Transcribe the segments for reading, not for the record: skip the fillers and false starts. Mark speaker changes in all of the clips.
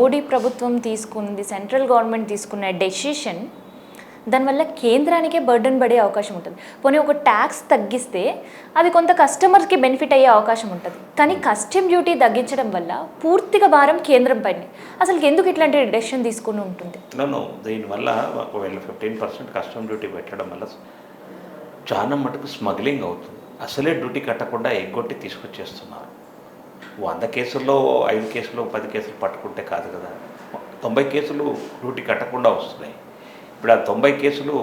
Speaker 1: మోడీ ప్రభుత్వం తీసుకుంది, central government తీసుకున్న డెసిషన్ దానివల్ల కేంద్రానికే బర్డన్ పడే అవకాశం ఉంటుంది. పోనీ ఒక ట్యాక్స్ తగ్గిస్తే అది కొంత కస్టమర్స్కి బెనిఫిట్ అయ్యే అవకాశం ఉంటుంది. కానీ కస్టమ్ డ్యూటీ తగ్గించడం వల్ల పూర్తిగా భారం కేంద్రం పైన. అసలు ఎందుకు ఇట్లాంటి డెసిషన్ తీసుకుని ఉంటుంది?
Speaker 2: దీనివల్ల ఒకవేళ 15% కస్టమ్ డ్యూటీ పెట్టడం వల్ల చాలా మటుకు స్మగ్లింగ్ అవుతుంది. అసలే డ్యూటీ కట్టకుండా ఎగ్గొట్టి తీసుకొచ్చేస్తున్నారు. 100 కేసుల్లో 5 కేసులు 10 కేసులు పట్టుకుంటే కాదు కదా, 90 కేసులు డ్యూటీ కట్టకుండా వస్తున్నాయి. ఇప్పుడు ఆ 90 కేసులు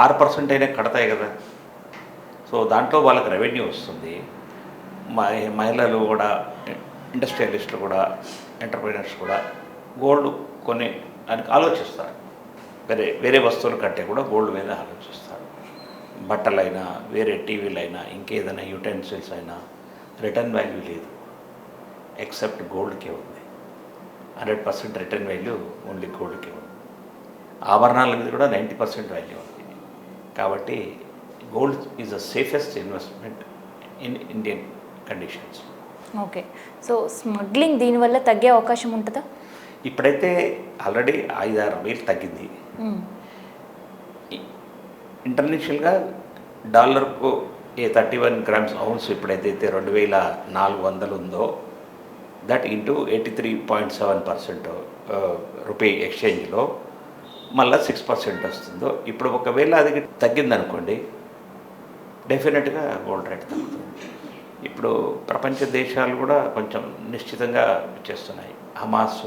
Speaker 2: 6% అయినా కడతాయి కదా. సో దాంట్లో వాళ్ళకి రెవెన్యూ వస్తుంది. మహిళలు కూడా, ఇండస్ట్రియలిస్టులు కూడా, ఎంటర్ప్రైనర్స్ కూడా గోల్డ్ కొనే దానికి ఆలోచిస్తారు. వేరే వస్తువుల కంటే కూడా గోల్డ్ మీద ఆలోచిస్తారు. బట్టలైనా, వేరే టీవీలైనా, ఇంకేదైనా యూటెన్సిల్స్ అయినా రిటర్న్ వాల్యూ లేదు, ఎక్సెప్ట్ గోల్డ్కే ఉంది. 100% రిటర్న్ వాల్యూ ఓన్లీ గోల్డ్కే ఉంది. ఆభరణాల మీద కూడా 90% వాల్యూ ఉంది. కాబట్టి gold is the safest investment in Indian conditions.
Speaker 1: Okay, so smuggling దీనివల్ల తగ్గే అవకాశం ఉంటుందా?
Speaker 2: ఇప్పుడైతే ఆల్రెడీ 5-6 వేలు తగ్గింది. ఇంటర్నేషనల్గా డాలర్కు 31 గ్రామ్స్ ఔన్స్ ఇప్పుడైతే 2400 ఉందో, దట్ ఇంటూ 83.7% రూపీ ఎక్స్చేంజ్లో మళ్ళీ 6% వస్తుందో, ఇప్పుడు ఒకవేళ అది తగ్గిందనుకోండి డెఫినెట్గా గోల్డ్ రేట్ తగ్గుతుంది. ఇప్పుడు ప్రపంచ దేశాలు కూడా కొంచెం నిశ్చితంగా చేస్తున్నాయి. హమాస్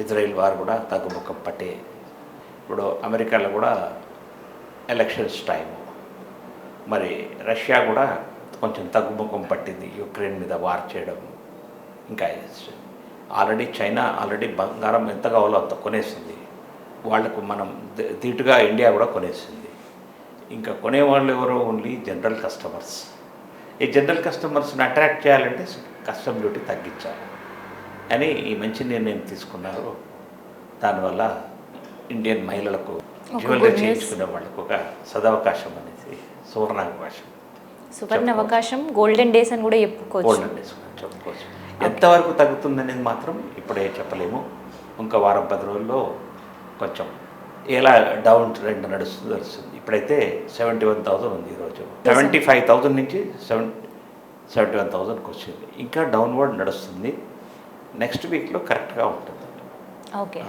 Speaker 2: ఇజ్రాయిల్ వారు కూడా తగ్గుముఖం పట్టే, ఇప్పుడు అమెరికాలో కూడా ఎలక్షన్స్ టైము, మరి రష్యా కూడా కొంచెం తగ్గుముఖం పట్టింది యుక్రెయిన్ మీద వార్ చేయడం. ఇంకా ఆల్రెడీ చైనా బంగారం ఎంత కావాలో అంత కొనేసింది. వాళ్లకు మనం ధీటుగా ఇండియా కూడా కొనేసింది. ఇంకా కొనేవాళ్ళు ఎవరో ఓన్లీ జనరల్ కస్టమర్స్. ఈ జనరల్ కస్టమర్స్ని అట్రాక్ట్ చేయాలంటే కస్టమ్ డ్యూటీ తగ్గించాలి అని ఈ మంచి నిర్ణయం తీసుకున్నారు. దానివల్ల ఇండియన్ మహిళలకు జ్యువెలరీ చేయించుకునే వాళ్ళకు ఒక సదవకాశం అనేది, సువర్ణ
Speaker 1: అవకాశం, గోల్డెన్ డేస్ అని కూడా
Speaker 2: చెప్పుకోవచ్చు. ఎంతవరకు తగ్గుతుందనేది మాత్రం ఇప్పుడే చెప్పలేము. ఇంకా వారం 10 రోజుల్లో కొంచెం ఎలా డౌన్ ట్రెండ్ నడుస్తుంది. ఇప్పుడైతే 71,000 ఉంది ఈరోజు. 75,000 నుంచి 71,000కి వచ్చింది. ఇంకా డౌన్వర్డ్ నడుస్తుంది. నెక్స్ట్ వీక్లో కరెక్ట్గా ఉంటుంది.
Speaker 1: ఓకే.